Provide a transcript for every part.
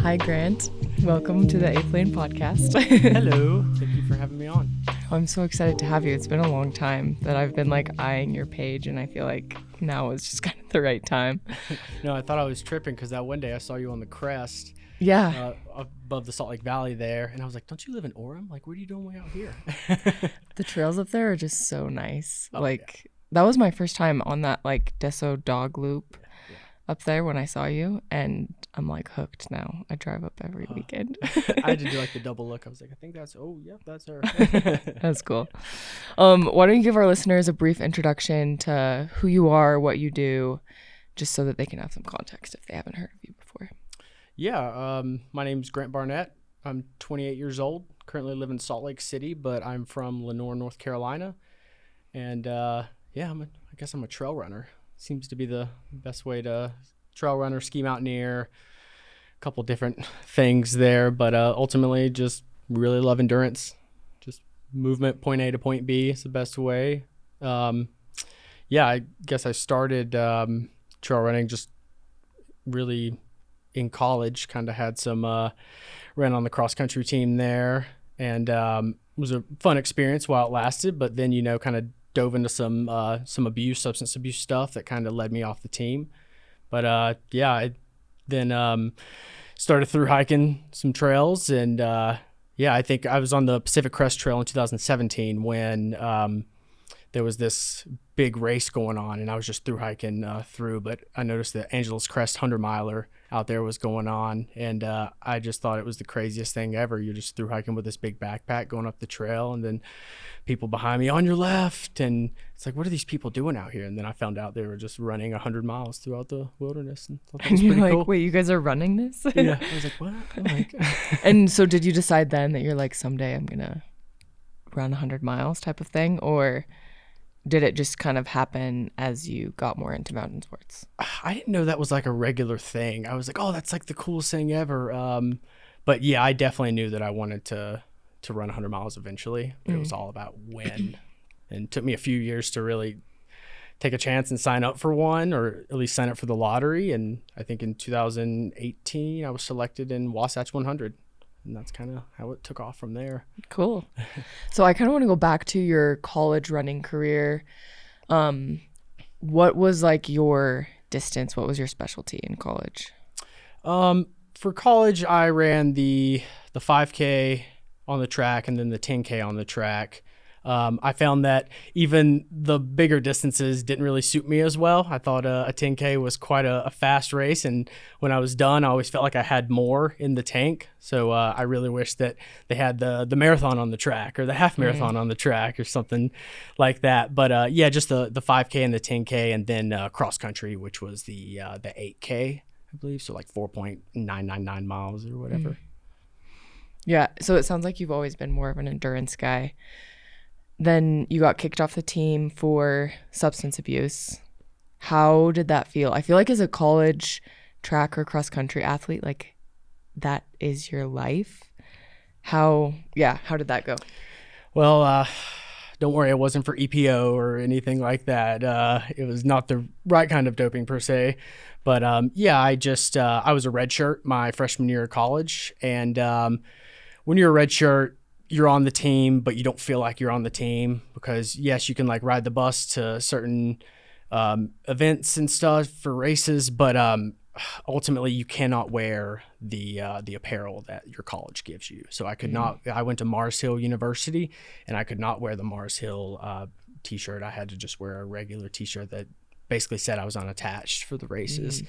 Hi, Grant. Welcome to the A-Plane podcast. Hello. Thank you for having me on. I'm so excited to have you. It's been a long time that I've been eyeing your page, and I feel like now is just kind of the right time. No, I thought I was tripping because that one day I saw you on the crest. Yeah. Above the Salt Lake Valley there. And I was like, don't you live in Orem? Like, what are you doing way out here? The trails up there are just so nice. Yeah. That was my first time on that Deso dog loop up there when I saw you, and I'm hooked now. I drive up every weekend. I had to do the double look. I was like, I think that's her. That's cool. Why don't you give our listeners a brief introduction to who you are, what you do, just so that they can have some context if they haven't heard of you before. Yeah. My name's Grant Barnette. I'm 28 years old. Currently live in Salt Lake City, but I'm from Lenoir, North Carolina. And I guess I'm a trail runner. Seems to be the best way to trail runner, ski mountaineer, a couple different things there, but ultimately just really love endurance. Just movement, point A to point B is the best way. I guess I started trail running just really in college. Kind of had some ran on the cross country team there, and it was a fun experience while it lasted, but then kind of dove into some substance abuse stuff that kind of led me off the team. But I then started through hiking some trails, and I think I was on the Pacific Crest Trail in 2017 when there was this big race going on, and I was just through hiking through, but I noticed that Angeles Crest 100-miler out there was going on, and I just thought it was the craziest thing ever. You're just through hiking with this big backpack going up the trail, and then people behind me on your left, and it's like, what are these people doing out here? And then I found out they were just running 100 miles throughout the wilderness, and thought that was pretty cool. Wait, you guys are running this? Yeah. I was like, what? And so did you decide then that you're someday I'm gonna run 100 miles type of thing, or did it just kind of happen as you got more into mountain sports? I didn't know that was a regular thing. I was like, oh, that's the coolest thing ever. But yeah, I definitely knew that I wanted to run 100 miles eventually. But it was all about when. And it took me a few years to really take a chance and sign up for one, or at least sign up for the lottery. And I think in 2018, I was selected in Wasatch 100. And that's kind of how it took off from there. Cool. So I kind of want to go back to your college running career. What was your distance? What was your specialty in college? For college, I ran the 5K on the track and then the 10K on the track. I found that even the bigger distances didn't really suit me as well. I thought a 10K was quite a fast race, and when I was done, I always felt like I had more in the tank. So I really wish that they had the marathon on the track or the half marathon on the track or something like that. But just the 5K and the 10K, and then cross country, which was the 8K, I believe. So 4.999 miles or whatever. Yeah. So it sounds like you've always been more of an endurance guy. Then you got kicked off the team for substance abuse. How did that feel? I feel as a college track or cross country athlete, that is your life. How did that go? Well, don't worry, it wasn't for EPO or anything like that. It was not the right kind of doping per se. But I was a red shirt my freshman year of college. And when you're a red shirt, you're on the team, but you don't feel like you're on the team because, yes, you can ride the bus to certain events and stuff for races, but ultimately you cannot wear the apparel that your college gives you. So I could not. I went to Mars Hill University, and I could not wear the Mars Hill t-shirt. I had to just wear a regular t-shirt that basically said I was unattached for the races.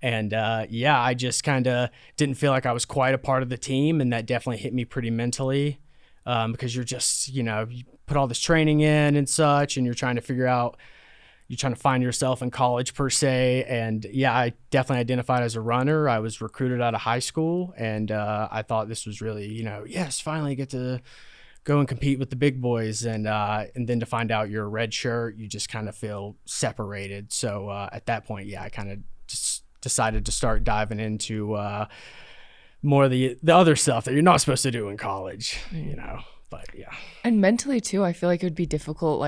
And I just kind of didn't feel like I was quite a part of the team, and that definitely hit me pretty mentally. Because you're just, you put all this training in and such, and you're trying to find yourself in college per se. And I definitely identified as a runner. I was recruited out of high school, and I thought this was really, yes, finally get to go and compete with the big boys. And then to find out you're a red shirt, you just kind of feel separated. So at that point, I kind of just decided to start diving into more of the other stuff that you're not supposed to do in college, but yeah. And mentally too, I feel it would be difficult.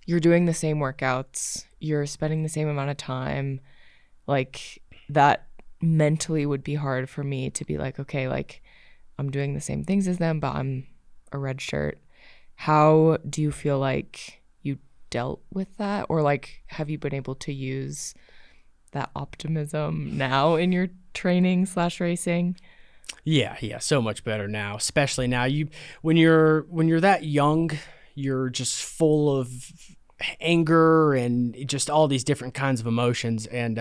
You're doing the same workouts, you're spending the same amount of time, that mentally would be hard for me to be like, okay, like I'm doing the same things as them, but I'm a red shirt. How do you feel like you dealt with that? Or like, have you been able to use that optimism now in your training / racing? Yeah, so much better now, especially now. When you're that young, you're just full of anger and just all these different kinds of emotions, and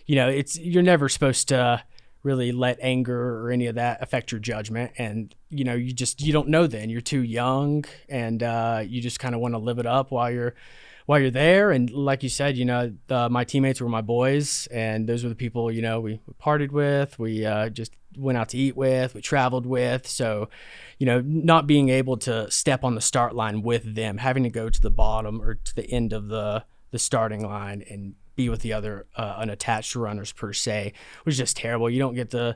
you're never supposed to really let anger or any of that affect your judgment. And you don't know then. You're too young, and you just kind of want to live it up while you're there. And like you said, my teammates were my boys, and those were the people, we partied with, we just went out to eat with, we traveled with. So, not being able to step on the start line with them, having to go to the bottom or to the end of the starting line and be with the other unattached runners per se, was just terrible. You don't get to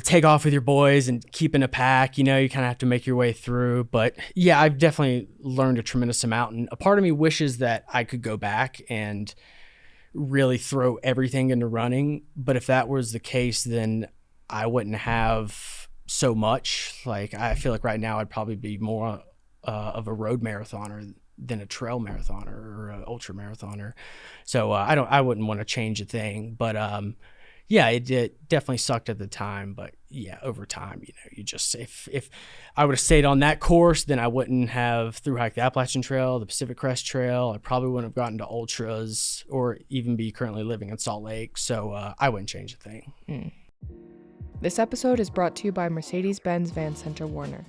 take off with your boys and keep in a pack. You kind of have to make your way through. But yeah, I've definitely learned a tremendous amount. And a part of me wishes that I could go back and really throw everything into running. But if that was the case, then I wouldn't have so much. Like, I feel like right now I'd probably be more of a road marathoner than a trail marathoner or an ultra marathoner. So I wouldn't want to change a thing. But yeah, it definitely sucked at the time, but yeah, over time, you just, if I would have stayed on that course, then I wouldn't have thru-hiked the Appalachian Trail, the Pacific Crest Trail. I probably wouldn't have gotten to ultras or even be currently living in Salt Lake. So I wouldn't change a thing. This episode is brought to you by Mercedes-Benz Van Center Warner,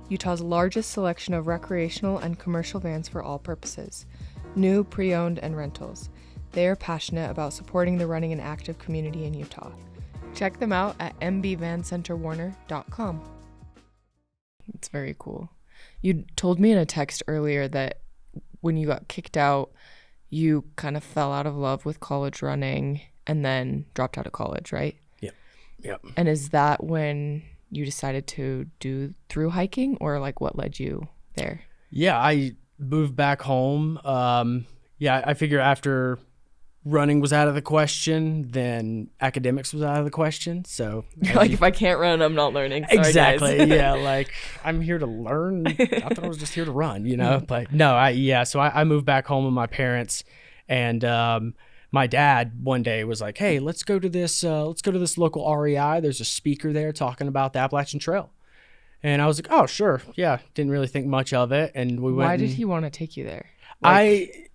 Utah's largest selection of recreational and commercial vans for all purposes, new, pre-owned, and rentals. They are passionate about supporting the running and active community in Utah. Check them out at mbvancenterwarner.com. It's very cool. You told me in a text earlier that when you got kicked out, you kind of fell out of love with college running and then dropped out of college, right? Yep. And is that when you decided to do thru-hiking, or like what led you there? Yeah, I moved back home. I figure after running was out of the question, then academics was out of the question. So like, if I can't run, I'm not learning. Sorry, exactly. Guys. Yeah, like I'm here to learn. I thought I was just here to run, But no, so I moved back home with my parents, and my dad one day was like, "Hey, let's go to this local REI. There's a speaker there talking about the Appalachian Trail." And I was like, "Oh, sure, yeah." Didn't really think much of it, and we went. Why did he want to take you there?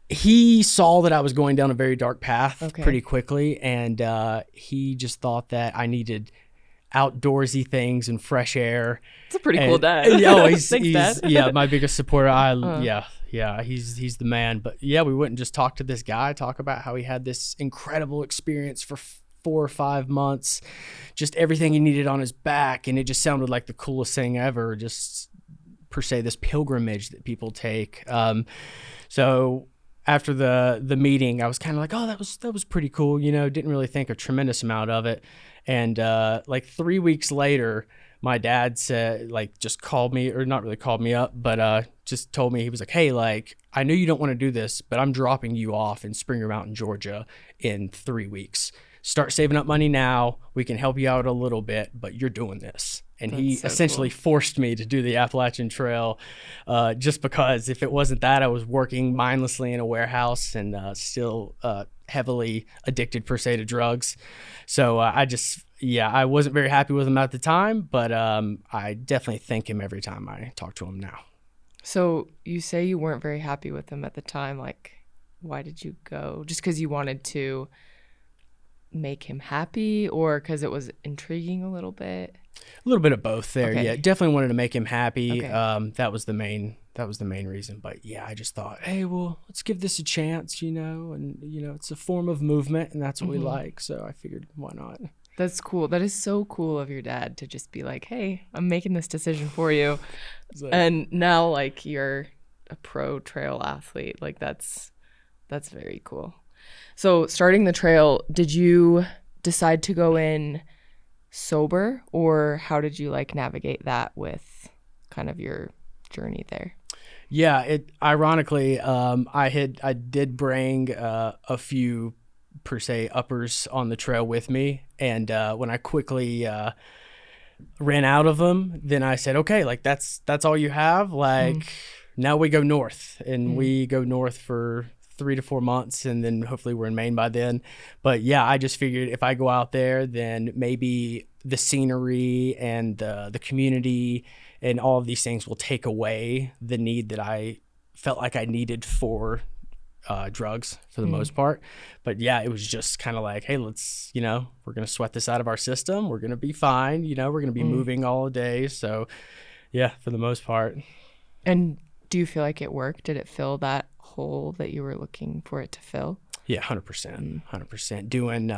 He saw that I was going down a very dark path pretty quickly, and he just thought that I needed outdoorsy things and fresh air. It's a pretty cool dad. He's yeah, my biggest supporter. He's the man. But yeah, we wouldn't just talk to this guy, talk about how he had this incredible experience for 4 or 5 months, just everything he needed on his back, and it just sounded like the coolest thing ever, just per se, this pilgrimage that people take. So after the meeting, I was kind of like, oh, that was pretty cool, didn't really think a tremendous amount of it. And like 3 weeks later, my dad said, like, just called me, or not really called me up, but just told me, he was like, "Hey, like, I know you don't want to do this, but I'm dropping you off in Springer Mountain, Georgia in 3 weeks. Start saving up money now. We can help you out a little bit, but you're doing this." And he essentially forced me to do the Appalachian Trail, just because if it wasn't that, I was working mindlessly in a warehouse and still heavily addicted per se to drugs. So I wasn't very happy with him at the time, but I definitely thank him every time I talk to him now. So you say you weren't very happy with him at the time. Like, why did you go? Just because you wanted to make him happy, or because it was intriguing a little bit? A little bit of both there. Okay. Yeah, definitely wanted to make him happy. Okay. That was the main reason. But yeah, I just thought, hey, well, let's give this a chance, and it's a form of movement, and that's what we like. So I figured, why not? That's cool. That is so cool of your dad to just be like, "Hey, I'm making this decision for you." And now, like, you're a pro trail athlete. Like, that's very cool. So starting the trail, did you decide to go in sober, or how did you like navigate that with kind of your journey there? Yeah, ironically, I did bring a few per se uppers on the trail with me. And when I quickly ran out of them, then I said, okay, like that's all you have. Like now we go north, and we go north for 3 to 4 months, and then hopefully we're in Maine by then. But yeah, I just figured if I go out there, then maybe the scenery and the community and all of these things will take away the need that I felt like I needed for drugs for the most part. But yeah, it was just kind of like, hey, let's, we're going to sweat this out of our system. We're going to be fine. We're going to be moving all day. So yeah, for the most part. And do you feel like it worked? Did it fill that hole that you were looking for it to fill? Yeah, 100%. 100%. Doing,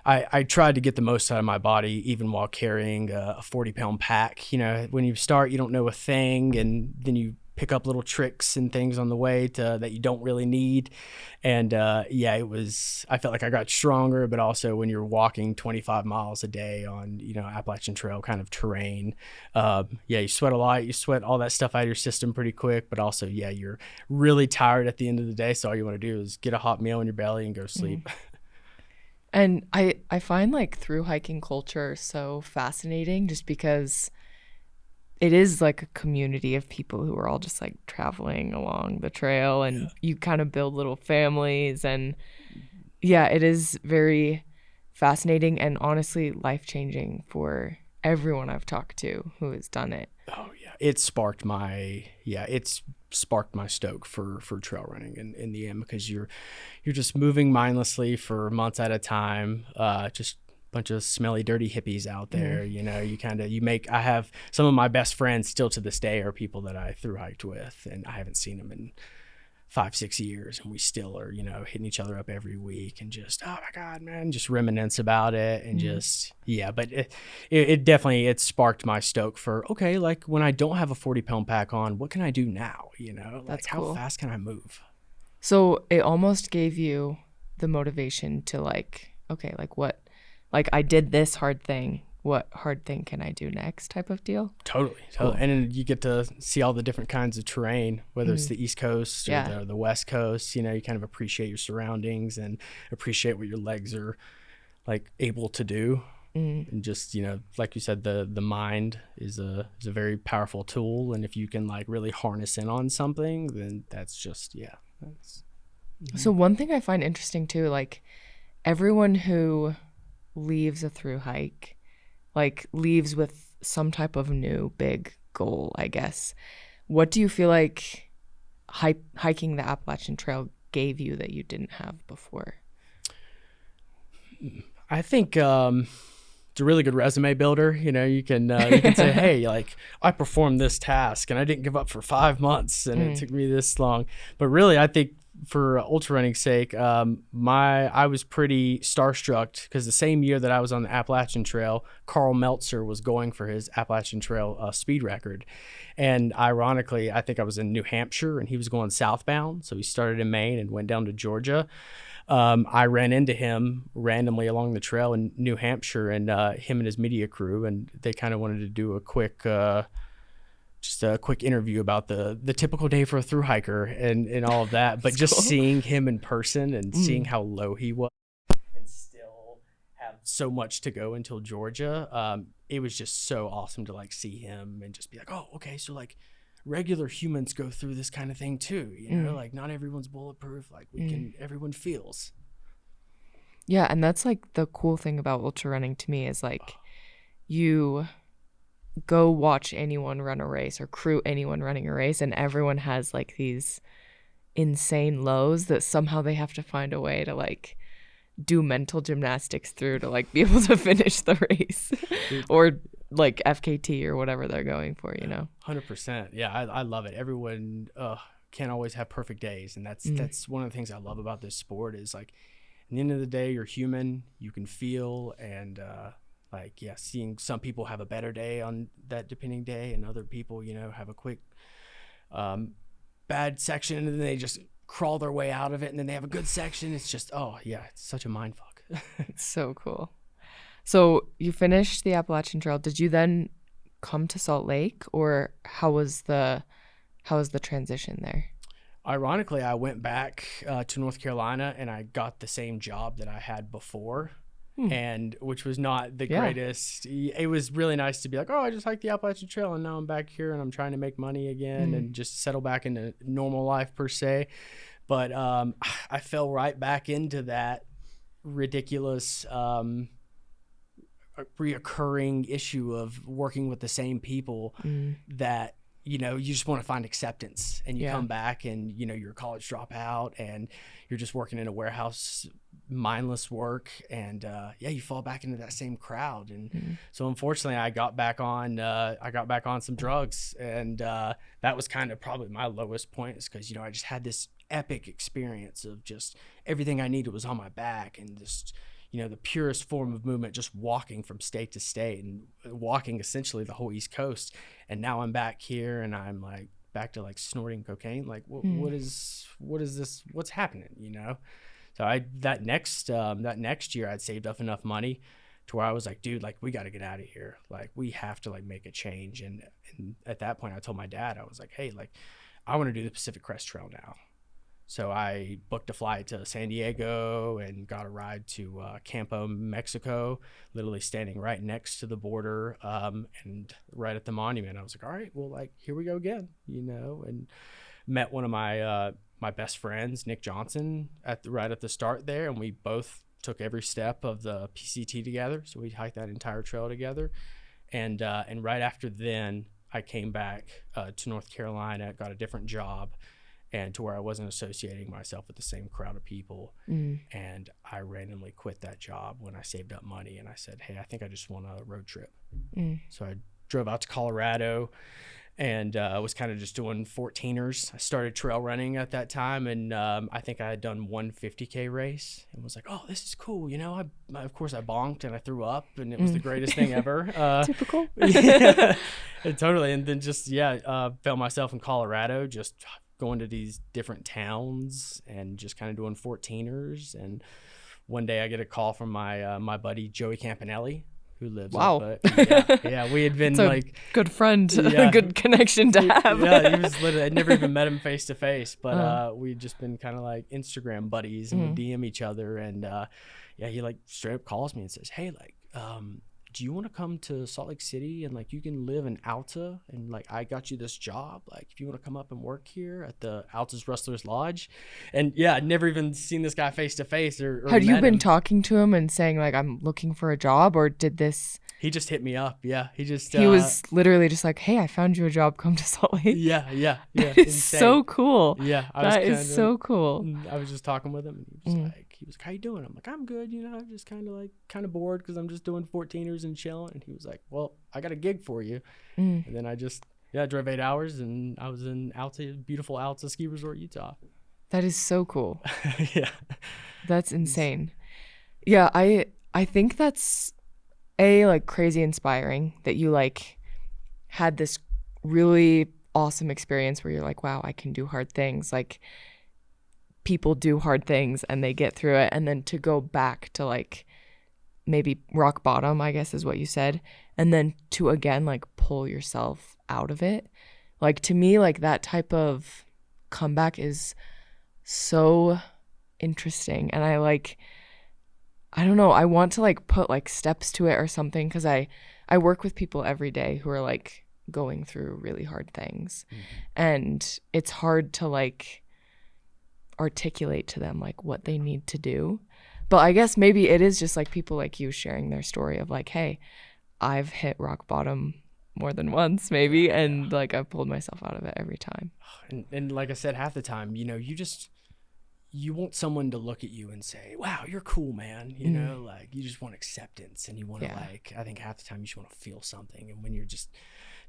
I tried to get the most out of my body, even while carrying a 40-pound pack. When you start, you don't know a thing, and then you pick up little tricks and things on the way that you don't really need. And yeah, I felt like I got stronger, but also when you're walking 25 miles a day on, Appalachian Trail kind of terrain, yeah, you sweat a lot, you sweat all that stuff out of your system pretty quick, but also, yeah, you're really tired at the end of the day. So all you want to do is get a hot meal in your belly and go sleep. And I find like through hiking culture so fascinating, just because it is like a community of people who are all just like traveling along the trail, and you kind of build little families. And yeah, it is very fascinating and honestly life-changing for everyone I've talked to who has done it. Oh yeah, it sparked my stoke for trail running in the end, because you're just moving mindlessly for months at a time, just bunch of smelly, dirty hippies out there. I have some of my best friends still to this day are people that I thru hiked with, and I haven't seen them in 5-6 years, and we still are, hitting each other up every week and just, oh my God, man, just reminisce about it. And just, yeah, but it definitely sparked my stoke for, okay, like when I don't have a 40-pound pack on, what can I do now? That's how cool. fast can I move? So it almost gave you the motivation to like, okay, like what, like I did this hard thing, what hard thing can I do next type of deal? Totally. Cool. And then you get to see all the different kinds of terrain, whether it's the East Coast or the West Coast. You kind of appreciate your surroundings and appreciate what your legs are like able to do. And just, like you said, the mind is a very powerful tool. And if you can like really harness in on something, then that's just, yeah. So one thing I find interesting too, like everyone who leaves a thru hike like leaves with some type of new big goal, I guess. What do you feel like hiking the Appalachian Trail gave you that you didn't have before? I think it's a really good resume builder. You can say, hey, like I performed this task and I didn't give up for 5 months and it took me this long. But really, I think for ultra running's sake, I was pretty starstruck because the same year that I was on the Appalachian Trail, Carl Meltzer was going for his Appalachian Trail speed record. And ironically, I think I was in New Hampshire and he was going southbound. So he started in Maine and went down to Georgia. I ran into him randomly along the trail in New Hampshire, and him and his media crew, and they kind of wanted to do a quick interview about the typical day for a thru hiker and all of that. But just cool. Seeing him in person and seeing how low he was and still have so much to go until Georgia, it was just so awesome to like see him and just be like, oh, okay, so like regular humans go through this kind of thing too, like not everyone's bulletproof, like everyone feels. Yeah, and that's like the cool thing about ultra running to me is like you go watch anyone run a race or crew anyone running a race, and everyone has like these insane lows that somehow they have to find a way to like do mental gymnastics through to like be able to finish the race or like FKT or whatever they're going for, 100%. Yeah, I love it. Everyone can't always have perfect days, and that's one of the things I love about this sport is like at the end of the day, you're human, you can feel, and seeing some people have a better day on that depending day, and other people, have a quick bad section, and then they just crawl their way out of it, and then they have a good section. It's just, oh yeah, it's such a mind fuck. It's so cool. So you finished the Appalachian Trail. Did you then come to Salt Lake, or how was the transition there? Ironically, I went back to North Carolina and I got the same job that I had before. And which was not the greatest. It was really nice to be like, oh, I just hiked the Appalachian Trail and now I'm back here and I'm trying to make money again and just settle back into normal life per se. But I fell right back into that ridiculous reoccurring issue of working with the same people that, you know, you just want to find acceptance, and you come back and, you know, you're a college dropout and you're just working in a warehouse, mindless work. And you fall back into that same crowd. And so unfortunately I got back on some drugs, and that was kind of probably my lowest point, is because, you know, I just had this epic experience of just everything I needed was on my back, and just, you know, the purest form of movement, just walking from state to state and walking essentially the whole East Coast. And now I'm back here and I'm like back to like snorting cocaine. Like what is this? What's happening? You know? So that next year I'd saved up enough money to where I was like, dude, like we got to get out of here. Like we have to like make a change. And at that point I told my dad, I was like, hey, like I want to do the Pacific Crest Trail now. So I booked a flight to San Diego and got a ride to Campo, Mexico, literally standing right next to the border and right at the monument. I was like, all right, well, like, here we go again, you know, and met one of my my best friends, Nick Johnson, right at the start there. And we both took every step of the PCT together. So we hiked that entire trail together. And right after then, I came back to North Carolina, got a different job, and to where I wasn't associating myself with the same crowd of people. And I randomly quit that job when I saved up money, and I said, hey, I think I just want a road trip. So I drove out to Colorado and was kind of just doing 14ers. I started trail running at that time, and I think I had done one 50K race and was like, oh, this is cool. You know, of course I bonked and I threw up, and it was the greatest thing ever. Typical. Yeah, totally. And then just, found myself in Colorado, just going to these different towns and just kind of doing 14ers. And one day I get a call from my my buddy Joey Campanelli, who lives we had been like good friend, a good connection to have. He was literally, I'd never even met him face to face, but we'd just been kind of like Instagram buddies and would DM each other. And he like straight up calls me and says, hey, like do you want to come to Salt Lake City and like you can live in Alta, and like I got you this job, like if you want to come up and work here at the Alta's Rustlers Lodge. And I'd never even seen this guy face to face or had you been talking to him and saying like I'm looking for a job, or did this he just hit me up? He was literally just like, hey, I found you a job, come to Salt Lake. That is so cool. That is so cool. I was just talking with him, and he was like, how you doing? I'm like, I'm good, you know, I'm just kind of bored because I'm just doing 14ers and chilling. And he was like, well, I got a gig for you. And then I just drove 8 hours and I was in beautiful Alta Ski Resort, Utah. That is so cool. That's insane. I think that's like crazy inspiring that you like had this really awesome experience where you're like, wow, I can do hard things. Like people do hard things and they get through it, and then to go back to like maybe rock bottom, I guess is what you said, and then to again like pull yourself out of it. Like to me, like that type of comeback is so interesting, and I don't know, I want to like put like steps to it or something, because I work with people every day who are like going through really hard things, and it's hard to like articulate to them like what they need to do. But I guess maybe it is just like people like you sharing their story of like, hey, I've hit rock bottom more than once maybe, and like I've pulled myself out of it every time. And like I said, half the time, you know, you want someone to look at you and say, wow, you're cool, man. You know, like you just want acceptance, and you want to like, I think half the time you just want to feel something. And when you're just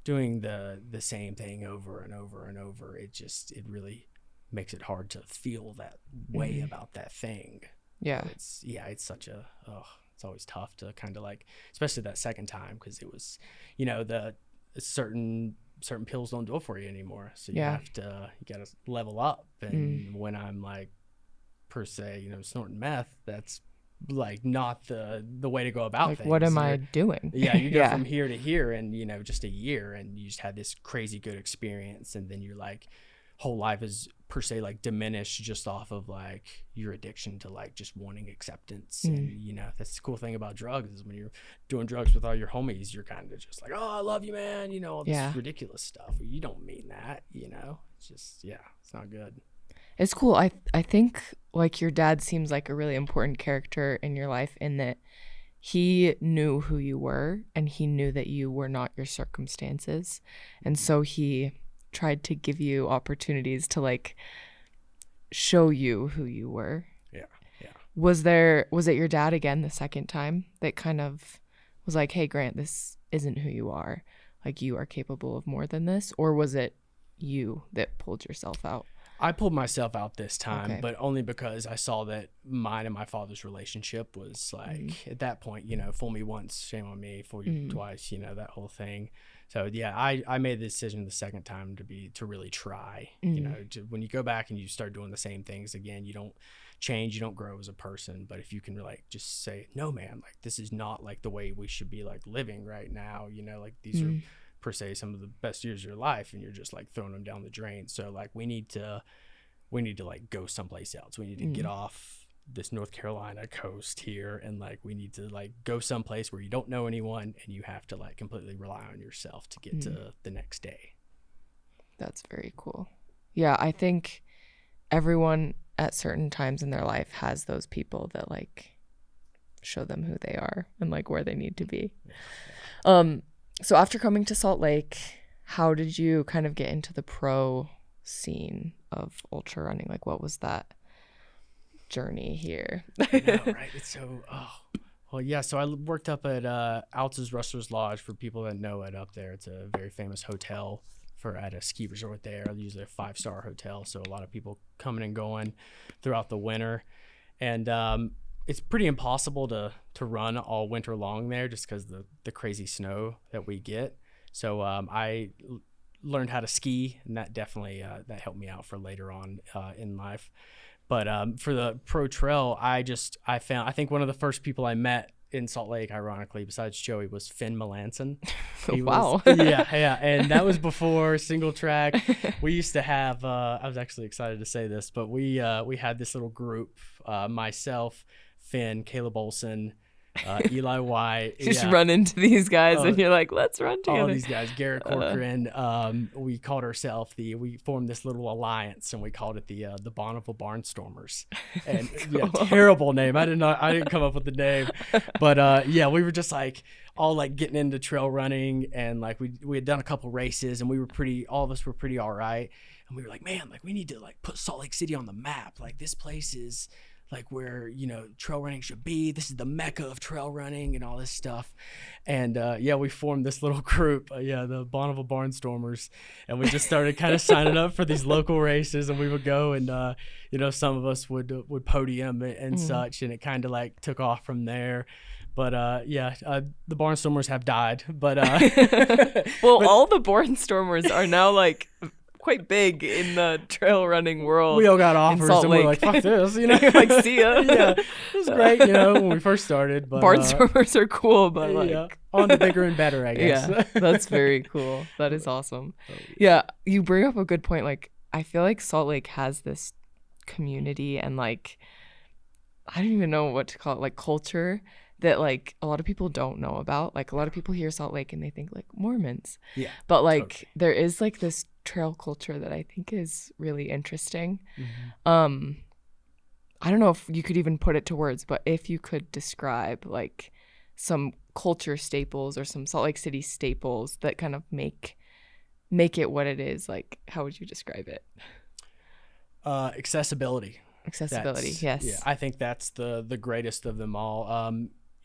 doing the same thing over and over and over, it really makes it hard to feel that way about that thing. It's such a it's always tough to kind of like, especially that second time, because it was, you know, the certain pills don't do it for you anymore, so you gotta level up. And when I'm like, per se, you know, snorting meth, that's like not the way to go about like, things. what am I doing? You go from here to here, and you know, just a year, and you just had this crazy good experience, and then you're like, whole life is per se like diminished just off of like your addiction to like just wanting acceptance. And you know, that's the cool thing about drugs is when you're doing drugs with all your homies, you're kind of just like, oh, I love you, man, you know, all this ridiculous stuff. You don't mean that, you know. It's just, yeah, it's not good. It's cool. I think like your dad seems like a really important character in your life in that he knew who you were and he knew that you were not your circumstances. And so he tried to give you opportunities to like show you who you were. Yeah. Yeah. Was it your dad again the second time that kind of was like, hey, Grant, this isn't who you are. Like you are capable of more than this? Or was it you that pulled yourself out? I pulled myself out this time, but only because I saw that mine and my father's relationship was like, at that point, you know, fool me once, shame on me, fool you twice, you know, that whole thing. So yeah, I made the decision the second time to really try, you know, when you go back and you start doing the same things again, you don't change, you don't grow as a person. But if you can like just say, no, man, like this is not like the way we should be like living right now, you know, like these are per se some of the best years of your life and you're just like throwing them down the drain. So like we need to like go someplace else. We need to get off this North Carolina coast here and like we need to like go someplace where you don't know anyone and you have to like completely rely on yourself to get to the next day. That's very cool. Yeah, I think everyone at certain times in their life has those people that like show them who they are and like where they need to be. So after coming to Salt Lake, how did you kind of get into the pro scene of ultra running? Like, what was that journey here? I know, right? It's so, well, yeah. So I worked up at Alta's Rustler's Lodge. For people that know it up there, it's a very famous hotel at a ski resort there, usually a 5-star hotel. So a lot of people coming and going throughout the winter. And it's pretty impossible to run all winter long there just because the crazy snow that we get. So I learned how to ski, and that definitely that helped me out for later on in life. But for the pro trail, I think one of the first people I met in Salt Lake, ironically, besides Joey, was Finn Melanson. Wow. Yeah. And that was before single track. We used to have, I was actually excited to say this, but we had this little group, myself, Finn, Caleb Olson, Eli White. Just run into these guys and you're like, let's run together. All these guys, Garrett Corcoran. We called ourselves we formed this little alliance and we called it the Bonneville Barnstormers. And terrible name. I didn't come up with the name, but we were just like all like getting into trail running and like we had done a couple races and all of us were pretty all right. And we were like, man, like we need to like put Salt Lake City on the map. Like this place is like where, you know, trail running should be. This is the mecca of trail running and all this stuff. And we formed this little group, the Bonneville Barnstormers, and we just started kind of signing up for these local races, and we would go and some of us would podium and such, and it kind of like took off from there. But the Barnstormers have died. But all the Barnstormers are now like quite big in the trail running world. We all got offers and we're like, fuck this, you know. Like, see ya. Yeah, it was great, you know, when we first started. But Barnstormers are cool, but like on to bigger and better, I guess. Yeah, that's very cool. That is awesome. Yeah, you bring up a good point. Like, I feel like Salt Lake has this community and like, I don't even know what to call it, like culture that like a lot of people don't know about. Like a lot of people hear Salt Lake and they think like Mormons. Yeah. But like there is like this trail culture that I think is really interesting. I don't know if you could even put it to words, but if you could describe like some culture staples or some Salt Lake City staples that kind of make it what it is, like how would you describe it? Accessibility. Yes. Yeah, I think that's the greatest of them all.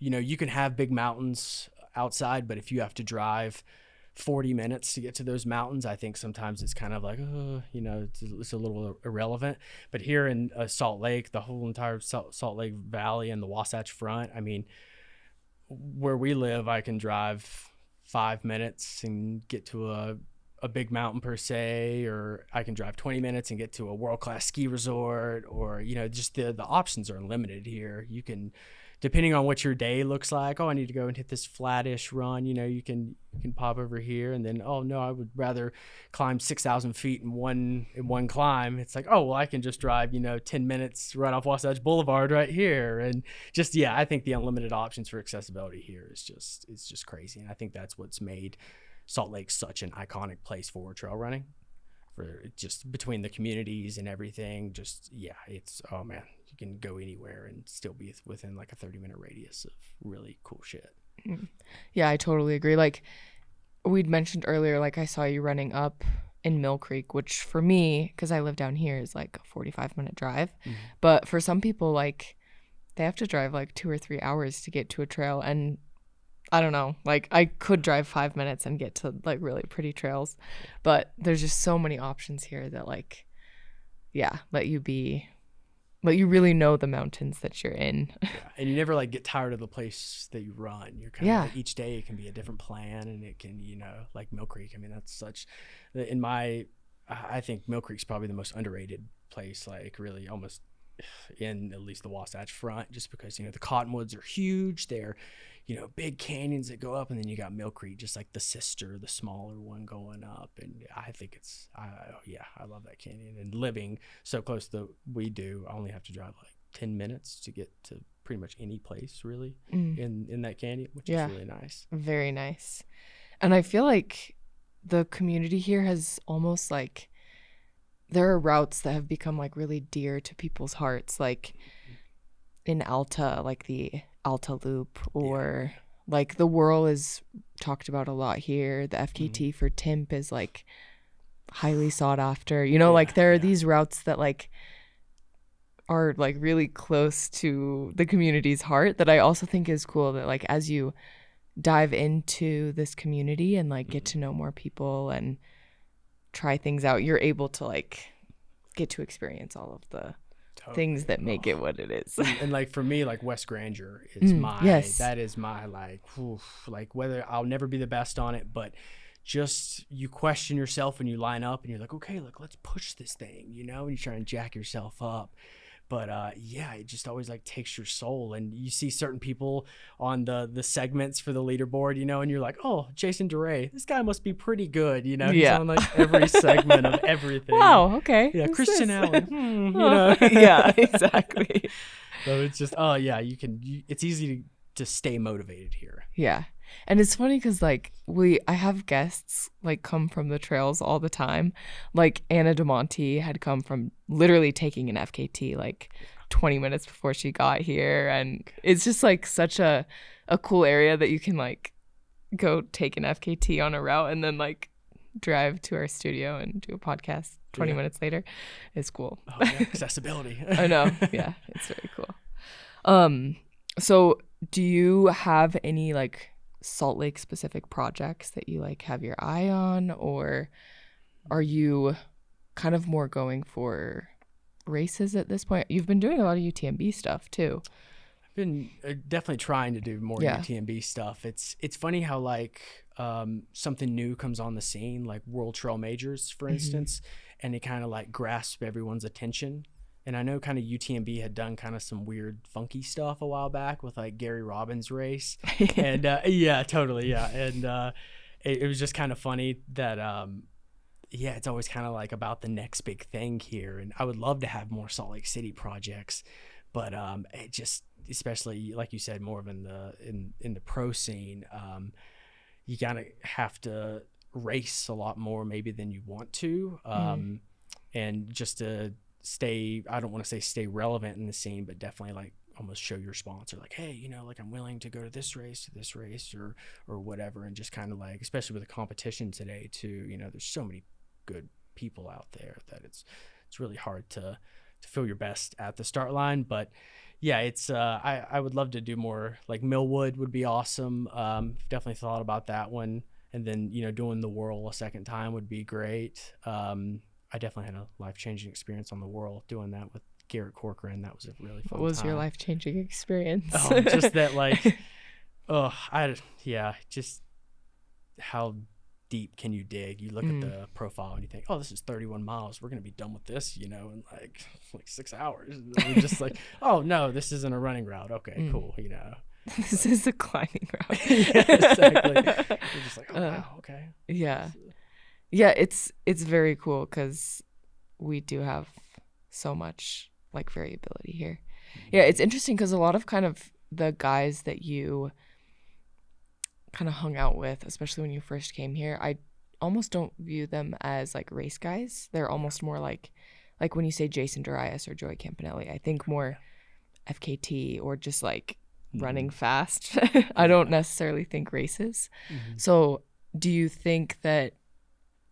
You can have big mountains outside, but if you have to drive 40 minutes to get to those mountains, I think sometimes it's kind of like, it's a little irrelevant. But here in Salt Lake, the whole entire Salt Lake Valley and the Wasatch Front, I mean, where we live, I can drive 5 minutes and get to a big mountain per se, or I can drive 20 minutes and get to a world-class ski resort, or, just the options are unlimited here. You can depending on what your day looks like, oh, I need to go and hit this flattish run, you can pop over here, and then, oh no, I would rather climb 6,000 feet in one climb. It's like, oh, well, I can just drive 10 minutes right off Wasatch Boulevard right here. And just, yeah, I think the unlimited options for accessibility here is just crazy. And I think that's what's made Salt Lake such an iconic place for trail running, for just between the communities and everything. Just, yeah, it's, oh man, you can go anywhere and still be within like a 30-minute radius of really cool shit. Yeah, I totally agree. Like we'd mentioned earlier, like I saw you running up in Mill Creek, which for me, because I live down here, is like a 45-minute drive. But for some people, like they have to drive like 2 or 3 hours to get to a trail. And I don't know, like I could drive 5 minutes and get to like really pretty trails, but there's just so many options here that like, yeah, let you really know the mountains that you're in. Yeah. And you never like get tired of the place that you run. You're kind of like, each day it can be a different plan, and it can, like Mill Creek. I mean, that's such, I think Mill Creek's probably the most underrated place, like really almost in at least the Wasatch Front, just because, the cottonwoods are huge. They're, big canyons that go up, and then you got Mill Creek, just like the smaller one going up. And I think I love that canyon. And living so close to we do, I only have to drive like 10 minutes to get to pretty much any place really in that canyon, which is really nice. Very nice. And I feel like the community here has almost like, there are routes that have become like really dear to people's hearts, like in Alta, like the Alta Loop, or like the Whirl is talked about a lot here. The FKT for Timp is like highly sought after. Like there are these routes that like are like really close to the community's heart, that I also think is cool, that like as you dive into this community and like get to know more people and try things out, you're able to like get to experience all of the things that make it what it is. And like for me, like West Grandeur is that is my like, like whether I'll never be the best on it, but just you question yourself when you line up and you're like, okay, look, let's push this thing, and you try and jack yourself up. But it just always like takes your soul, and you see certain people on the segments for the leaderboard, and you're like, oh, Jason DeRay, this guy must be pretty good, he's on like every segment of everything. Wow, okay. Yeah, Christian Allen, Yeah, exactly. So it's just, it's easy to stay motivated here. Yeah. And it's funny because like I have guests like come from the trails all the time. Like Anna DeMonte had come from literally taking an FKT like 20 minutes before she got here. And it's just like such a cool area that you can like go take an FKT on a route and then like drive to our studio and do a podcast 20 minutes later. It's cool. Oh, yeah. Accessibility. I know. Yeah, it's very cool. So do you have any like Salt Lake specific projects that you like have your eye on, or are you kind of more going for races at this point? You've been doing a lot of UTMB stuff too. I've been definitely trying to do more UTMB stuff. It's funny how like something new comes on the scene, like World Trail Majors, for instance, and it kind of like grasps everyone's attention. And I know kind of UTMB had done kind of some weird funky stuff a while back with like Gary Robbins' race. And yeah, totally. Yeah. And it was just kind of funny that, it's always kind of like about the next big thing here. And I would love to have more Salt Lake City projects, but it just, especially like you said, more of in the pro scene, you kind of have to race a lot more maybe than you want to. And just to stay, I don't want to say stay relevant in the scene, but definitely like almost show your sponsor like, hey, like I'm willing to go to this race or whatever. And just kind of like, especially with the competition today too, there's so many good people out there that it's really hard to feel your best at the start line. But yeah, it's I would love to do more. Like Millwood would be awesome. Definitely thought about that one. And then doing the Whirl a second time would be great. I definitely had a life-changing experience on the Whirl doing that with Garrett Corcoran. That was a really fun time. What was your life-changing experience? Just that like, just how deep can you dig? You look at the profile and you think, oh, this is 31 miles. We're going to be done with this, in like 6 hours. And then we're just like, oh, no, this isn't a running route. Okay, cool, This is a climbing route. Yeah, exactly. You're just like, oh, wow, okay. Yeah. Yeah, it's very cool because we do have so much like variability here. Yeah, it's interesting because a lot of kind of the guys that you kind of hung out with, especially when you first came here, I almost don't view them as like race guys. They're almost more like when you say Jason Darius or Joey Campanelli, I think more FKT or just like running fast. I don't necessarily think races. So do you think that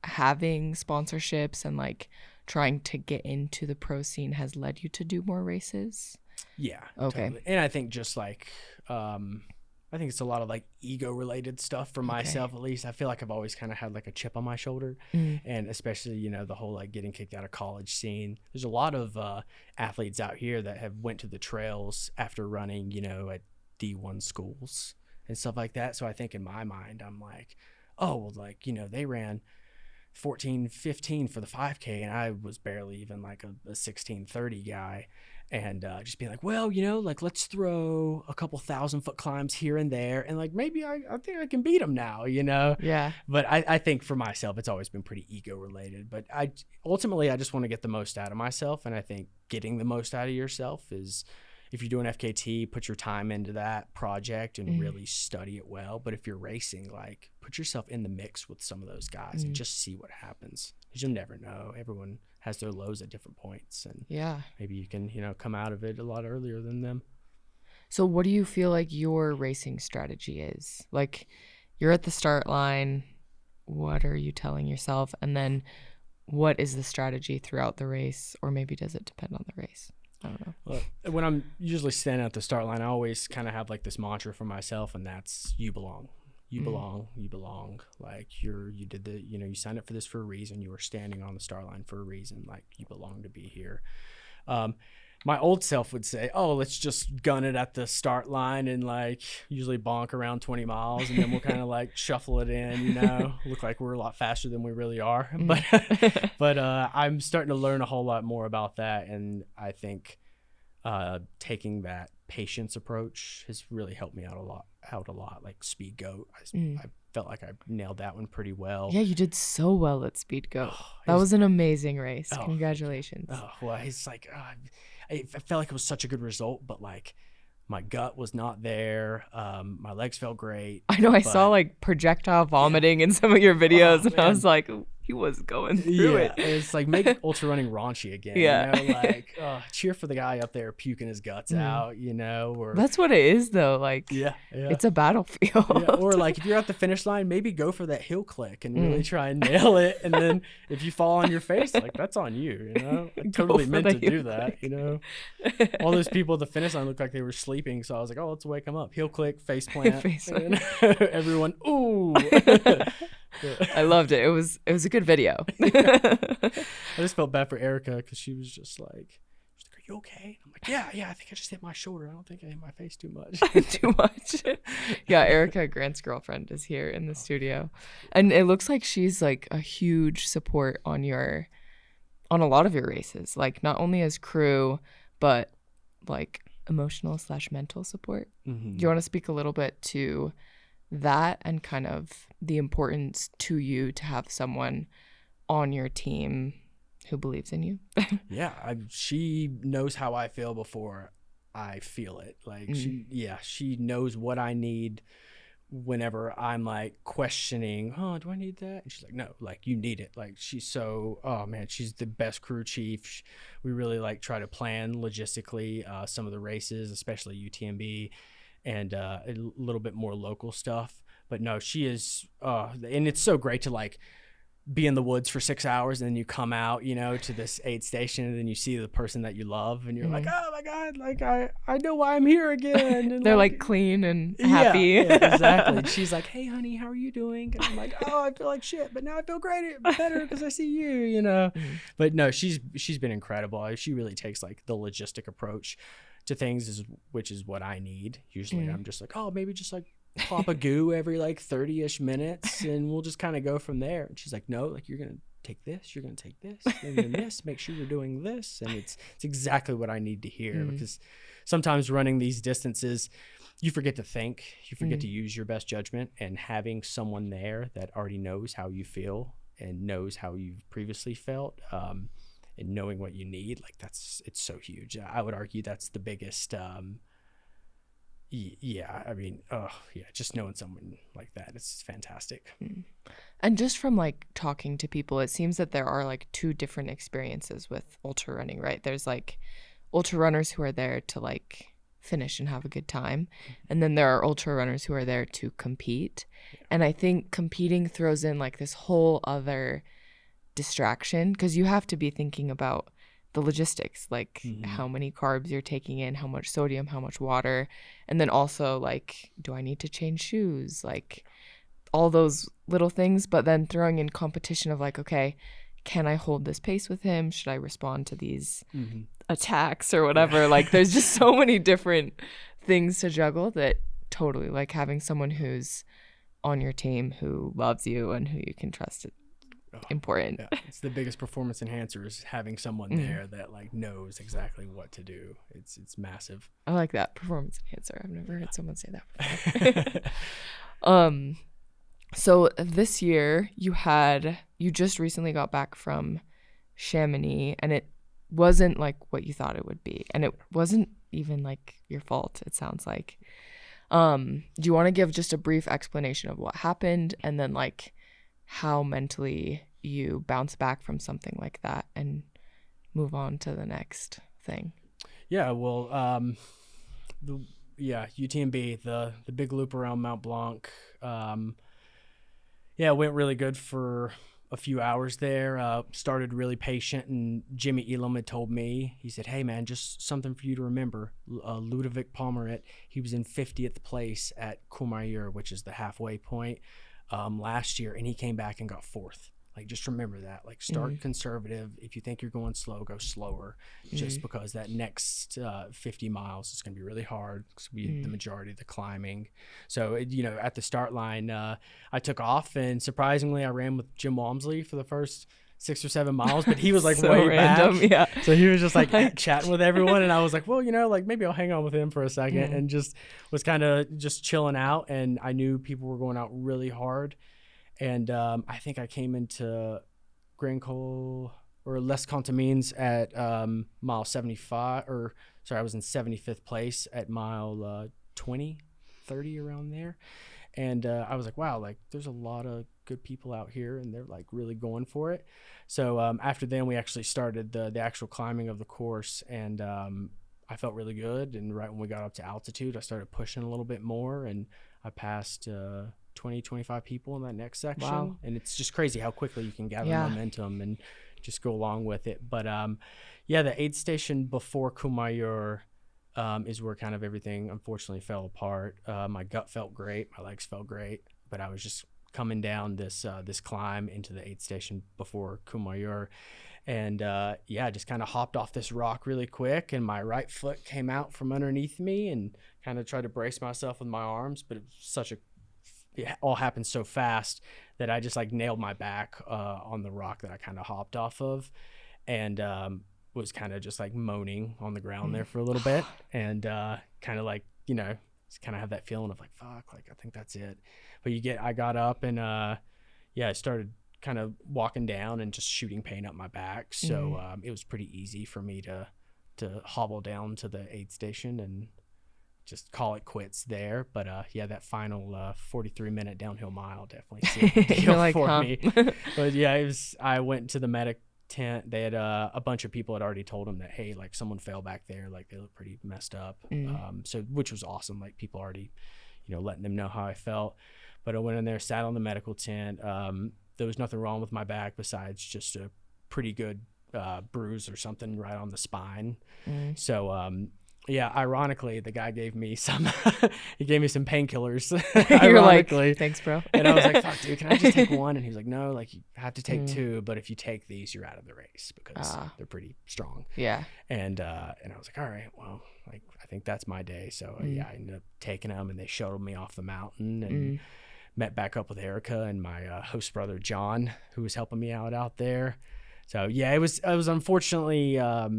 having sponsorships and like trying to get into the pro scene has led you to do more races? Yeah. Okay. Totally. And I think just like, I think it's a lot of like ego related stuff for myself, at least. I feel like I've always kind of had like a chip on my shoulder, and especially, the whole like getting kicked out of college scene. There's a lot of athletes out here that have went to the trails after running, at D1 schools and stuff like that. So I think in my mind, I'm like, oh, well, like, they ran 14:15 for the 5K and I was barely even like a 16:30 guy. And just being like, well, like let's throw a couple 1,000-foot climbs here and there. And like, maybe I think I can beat them now, Yeah. But I think for myself, it's always been pretty ego related. But ultimately, I just want to get the most out of myself. And I think getting the most out of yourself is, if you're doing FKT, put your time into that project and really study it well. But if you're racing, like put yourself in the mix with some of those guys and just see what happens. Because you'll never know. Everyone has their lows at different points. And maybe you can, come out of it a lot earlier than them. So what do you feel like your racing strategy is? Like you're at the start line. What are you telling yourself? And then what is the strategy throughout the race? Or maybe does it depend on the race? I don't know. Well, when I'm usually standing at the start line, I always kind of have like this mantra for myself, and that's you belong. You belong, you belong. Like you did you signed up for this for a reason. You were standing on the start line for a reason. Like you belong to be here. My old self would say, oh, let's just gun it at the start line and like usually bonk around 20 miles and then we'll kind of like shuffle it in, look like we're a lot faster than we really are. But I'm starting to learn a whole lot more about that. And I think taking that patience approach has really helped me out a lot. Like Speed Goat, I felt like I nailed that one pretty well. Yeah, you did so well at Speed Goat. That was an amazing race. Congratulations. Oh, well, it's like, I felt like it was such a good result, but like my gut was not there. My legs felt great. I know. I saw like projectile vomiting in some of your videos, and I was like, he was going through it. It's like make ultra running raunchy again. Like cheer for the guy up there puking his guts out. Or that's what it is though. Like it's a battlefield. Or like if you're at the finish line, maybe go for that heel click and really try and nail it. And then if you fall on your face, like that's on you. I totally meant to do that. All those people at the finish line looked like they were sleeping, so I was like, oh, let's wake them up. Heel click, face plant. And everyone, ooh. I loved it. It was a good video. I just felt bad for Erica because she was just like, are you okay? I'm like, yeah, I think I just hit my shoulder. I don't think I hit my face too much. Too much. Yeah, Erica, Grant's girlfriend, is here in the studio. And it looks like she's like a huge support on a lot of your races. Like not only as crew, but like emotional/mental support. Do you want to speak a little bit to that and kind of the importance to you to have someone on your team who believes in you? She knows how I feel before I feel it. Like she knows what I need whenever I'm like questioning, do I need that? And she's like, no, like you need it. Like she's she's the best crew chief. We really like try to plan logistically some of the races, especially UTMB and a little bit more local stuff. But no, she is and it's so great to like be in the woods for 6 hours and then you come out, to this aid station and then you see the person that you love and you're like, oh my God, like I know why I'm here again. And they're like clean and happy. Yeah, exactly. And she's like, hey honey, how are you doing? And I'm like, oh, I feel like shit, but now I feel better because I see you, But no, she's been incredible. She really takes like the logistic approach to things, which is what I need. Usually I'm just like, oh, maybe just like pop a goo every like 30-ish minutes and we'll just kind of go from there. And she's like, no, like you're going to take this, you're going to take this, and then this, make sure you're doing this. And it's exactly what I need to hear because sometimes running these distances, you forget to think, you forget to use your best judgment, and having someone there that already knows how you feel and knows how you've previously felt, and knowing what you need, like it's so huge. I would argue that's the biggest, just knowing someone like that, it's fantastic. And just from like talking to people, it seems that there are like two different experiences with ultra running, right? There's like ultra runners who are there to like finish and have a good time, and then there are ultra runners who are there to compete. And I think competing throws in like this whole other distraction because you have to be thinking about the logistics, like how many carbs you're taking in, how much sodium, how much water, and then also like, do I need to change shoes, like all those little things. But then throwing in competition of like, okay, can I hold this pace with him? Should I respond to these attacks or whatever? Like there's just so many different things to juggle that totally like having someone who's on your team who loves you and who you can trust is important. Yeah, it's the biggest performance enhancer is having someone there that like knows exactly what to do. It's massive. I like that, performance enhancer. I've never heard someone say that before. So this year you just recently got back from Chamonix, and it wasn't like what you thought it would be, and it wasn't even like your fault, it sounds like. Do you want to give just a brief explanation of what happened, and then like how mentally you bounce back from something like that and move on to the next thing? Yeah, well, UTMB, the big loop around Mount Blanc, it went really good for a few hours there. Started really patient, and Jimmy Elam had told me, he said, hey man, just something for you to remember. Ludovic Pomerant, he was in 50th place at Courmayeur, which is the halfway point, last year, and he came back and got 4th. Like, just remember that. Like, start conservative. If you think you're going slow, go slower. Just because that next 50 miles is going to be really hard. It's going to be the majority of the climbing. So, at the start line, I took off, and surprisingly, I ran with Jim Walmsley for the first 6 or 7 miles, but he was like So way random, back. yeah. So he was just like chatting with everyone, and I was like, well, like maybe I'll hang on with him for a second, and just was kind of just chilling out. And I knew people were going out really hard. And I think I came into Grand Col or Les Contamines at mile 75, I was in 75th place at mile 20, 30 around there. And I was like, wow, like there's a lot of good people out here, and they're like really going for it. So after then, we actually started the actual climbing of the course, and I felt really good. And right when we got up to altitude, I started pushing a little bit more, and I passed 20, 25 people in that next section. Wow. And it's just crazy how quickly you can gather momentum and just go along with it. But the aid station before Courmayeur is where kind of everything unfortunately fell apart. My gut felt great, my legs felt great, but I was just coming down this climb into the aid station before Courmayeur, and just kind of hopped off this rock really quick, and my right foot came out from underneath me, and kind of tried to brace myself with my arms, but it all happened so fast that I just like nailed my back on the rock that I kind of hopped off of, and was kind of just like moaning on the ground there for a little bit, and kind of like, just kind of have that feeling of like, fuck, like I think that's it. But I got up, and I started kind of walking down and just shooting pain up my back. So it was pretty easy for me to hobble down to the aid station and just call it quits there. But that final 43-minute downhill mile definitely sealed the deal for me. But I went to the medic tent. They had a bunch of people had already told them that, hey, like someone fell back there, like they look pretty messed up. So which was awesome, like people already letting them know how I felt. But I went in there, sat on the medical tent. There was nothing wrong with my back besides just a pretty good bruise or something right on the spine. So Yeah, ironically, the guy gave me some he gave me some painkillers. You're like, Ironically. thanks, bro. And I was like, fuck, dude, can I just take one? And he was like, no, like you have to take Mm. two, but if you take these, you're out of the race because they're pretty strong. Yeah. And I was like, all right, well, like I think that's my day. So yeah, I ended up taking them, and they shuttled me off the mountain and met back up with Erica and my host brother John, who was helping me out there. So yeah, it was unfortunately a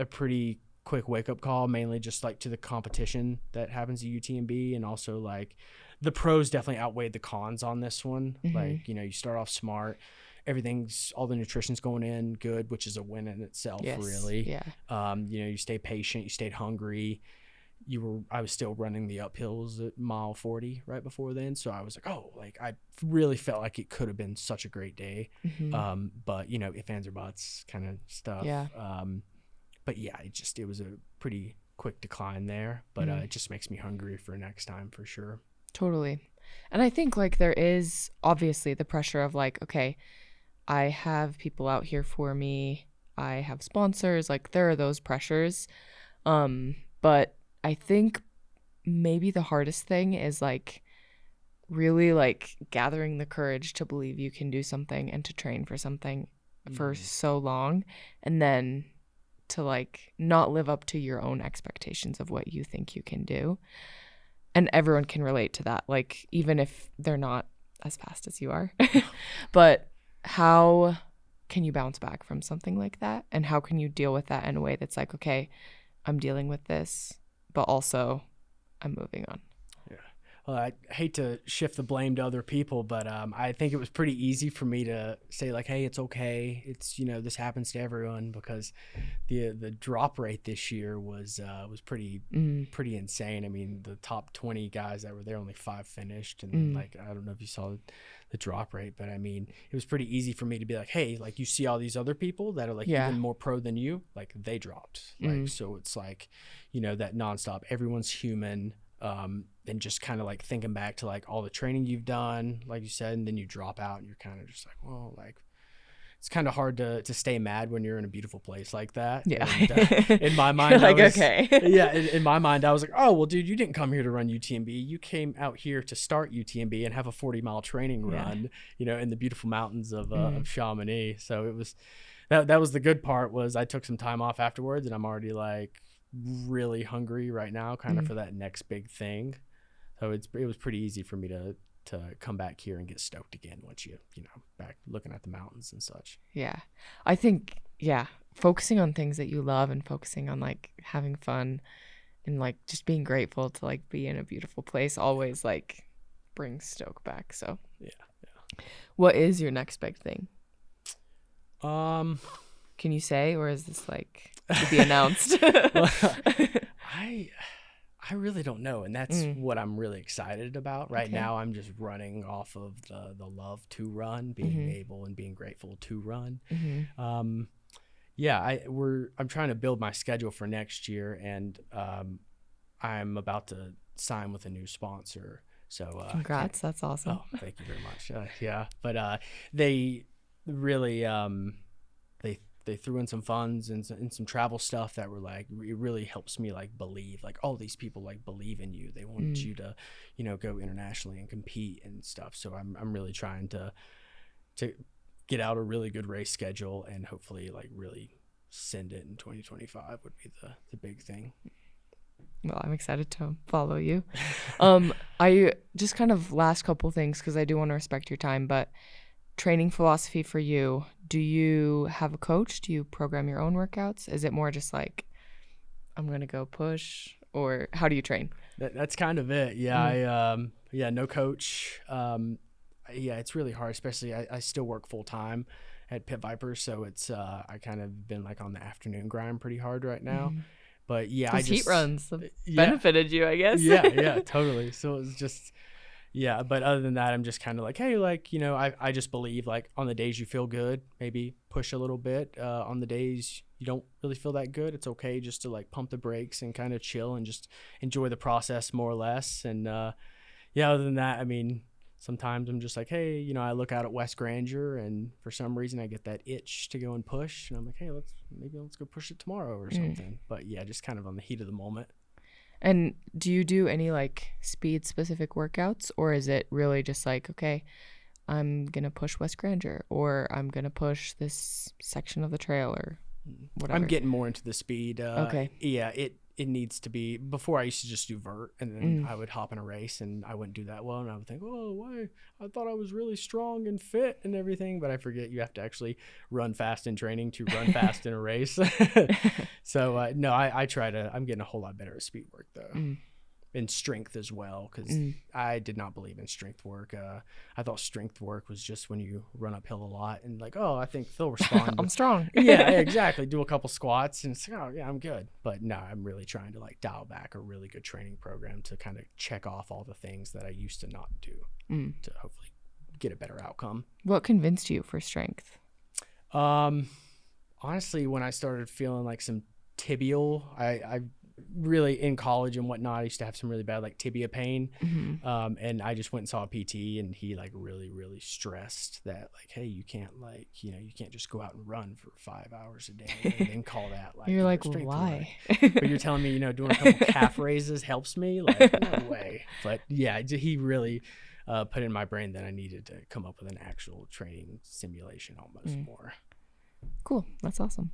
pretty quick wake up call, mainly just like to the competition that happens at UTMB, and also like the pros definitely outweighed the cons on this one. Like, you know, you start off smart, all the nutrition's going in good, which is a win in itself. Yes. Really. Yeah. You know, you stay patient, you stayed hungry. I was still running the uphills at mile 40 right before then. So I was like, oh, like I really felt like it could have been such a great day. But you know, ifs, ands, or buts kind of stuff. Yeah. But yeah, it was a pretty quick decline there, but it just makes me hungry for next time for sure. Totally. And I think like there is obviously the pressure of like, okay, I have people out here for me. I have sponsors. Like there are those pressures. But I think maybe the hardest thing is like really like gathering the courage to believe you can do something and to train for something for so long, and then to like not live up to your own expectations of what you think you can do. And everyone can relate to that, like even if they're not as fast as you are. But how can you bounce back from something like that? And how can you deal with that in a way that's like, okay, I'm dealing with this, but also I'm moving on? Yeah. Well, I hate to shift the blame to other people, but I think it was pretty easy for me to say like, hey, it's okay. It's, you know, this happens to everyone, because the drop rate this year was pretty insane. I mean, the top 20 guys that were there, only 5 finished. And like, I don't know if you saw the drop rate, but I mean, it was pretty easy for me to be like, hey, like you see all these other people that are like even more pro than you, like they dropped. Like, so it's like, you know, that nonstop, everyone's human. And just kind of like thinking back to like all the training you've done, like you said, and then you drop out and you're kind of just like, well, like it's kind of hard to stay mad when you're in a beautiful place like that. Yeah. And, in my mind, like, okay. Yeah. In my mind, I was like, oh, well, dude, you didn't come here to run UTMB. You came out here to start UTMB and have a 40-mile training run, you know, in the beautiful mountains of Chamonix. So it was, that was the good part, was I took some time off afterwards, and I'm already like really hungry right now, kind of for that next big thing. So it was pretty easy for me to come back here and get stoked again once you know, back looking at the mountains and such. Yeah. I think, focusing on things that you love and focusing on like having fun and like just being grateful to like be in a beautiful place always like brings stoke back. So yeah. What is your next big thing? Can you say, or is this like to be announced? Well, I really don't know, and that's what I'm really excited about right now. I'm just running off of the love to run, being able and being grateful to run. I'm trying to build my schedule for next year, and I'm about to sign with a new sponsor. So congrats, that's awesome. Oh, thank you very much. But they really they threw in some funds and some travel stuff that were like, it really helps me like believe like, oh, these people like believe in you. They want you to, you know, go internationally and compete and stuff. So I'm really trying to get out a really good race schedule and hopefully like really send it in 2025 would be the big thing. Well, I'm excited to follow you. I just kind of last couple things, because I do want to respect your time, but training philosophy for you, do you have a coach? Do you program your own workouts? Is it more just like, I'm going to go push, or how do you train? That's kind of it. Yeah. No coach. It's really hard, especially I still work full time at Pit Vipers. So it's, I kind of been like on the afternoon grind pretty hard right now. But yeah, those heat runs have benefited you, I guess. Yeah, totally. So it's just, but other than that, I'm just kind of like, hey, like, you know, I just believe like on the days you feel good, maybe push a little bit. On the days you don't really feel that good, it's okay just to like pump the brakes and kind of chill and just enjoy the process more or less. And other than that, I mean, sometimes I'm just like, hey, you know, I look out at West Granger and for some reason I get that itch to go and push. And I'm like, hey, let's go push it tomorrow or something. But yeah, just kind of on the heat of the moment. And do you do any like speed specific workouts, or is it really just like, okay, I'm going to push West Granger, or I'm going to push this section of the trail, or whatever? I'm getting more into the speed. Okay. Yeah, it needs to be. Before I used to just do vert, and then I would hop in a race and I wouldn't do that well, and I would think, oh, why? I thought I was really strong and fit and everything, but I forget you have to actually run fast in training to run fast in a race. So no, I'm getting a whole lot better at speed work though. And strength as well, because I did not believe in strength work. I thought strength work was just when you run uphill a lot and like, oh, I think they'll respond. I'm strong. Yeah, exactly. Do a couple squats and it's like, oh yeah, I'm good. But no, I'm really trying to like dial back a really good training program to kind of check off all the things that I used to not do to hopefully get a better outcome. What convinced you for strength? Honestly, when I started feeling like some tibial, I really in college and whatnot, I used to have some really bad like tibia pain. And I just went and saw a PT, and he like really stressed that like, hey, you can't like, you know, you can't just go out and run for 5 hours a day and then call that like, you're like, strength why? But you're telling me, you know, doing a couple calf raises helps me? Like, no way. But yeah, he really put in my brain that I needed to come up with an actual training simulation almost more. Cool. That's awesome.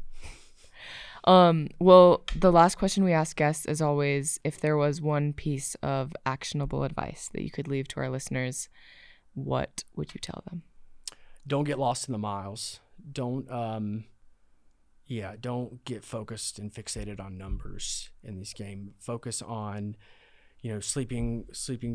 Well, the last question we ask guests is always, if there was one piece of actionable advice that you could leave to our listeners, what would you tell them? Don't get lost in the miles. Don't get focused and fixated on numbers in this game. Focus on, you know, sleeping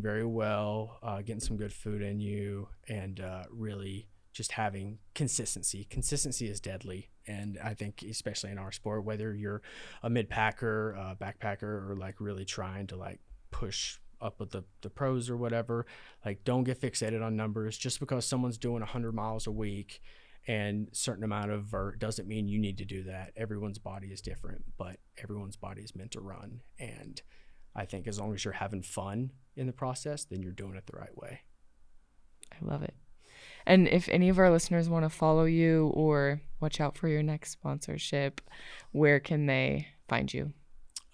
very well, getting some good food in you, and really just having consistency. Consistency is deadly. And I think especially in our sport, whether you're a mid-packer, backpacker, or like really trying to like push up with the pros or whatever, like don't get fixated on numbers. Just because someone's doing 100 miles a week and certain amount of vert doesn't mean you need to do that. Everyone's body is different, but everyone's body is meant to run. And I think as long as you're having fun in the process, then you're doing it the right way. I love it. And if any of our listeners want to follow you or watch out for your next sponsorship, where can they find you?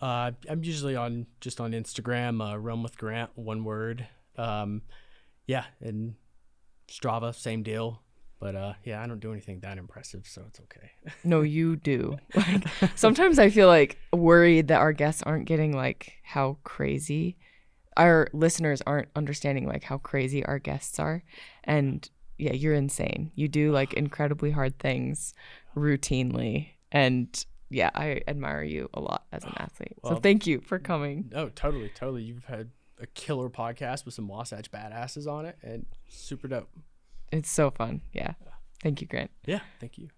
I'm usually on Instagram, Run with Grant, one word. Yeah, and Strava, same deal. But yeah, I don't do anything that impressive, so it's okay. No, you do. Like, sometimes I feel like worried that our guests aren't getting like how crazy our listeners aren't understanding like how crazy our guests are. And yeah, you're insane. You do like incredibly hard things routinely. And yeah, I admire you a lot as an athlete. So thank you for coming. No, totally. You've had a killer podcast with some Wasatch badasses on it, and super dope. It's so fun. Yeah. Thank you, Grant. Yeah, thank you.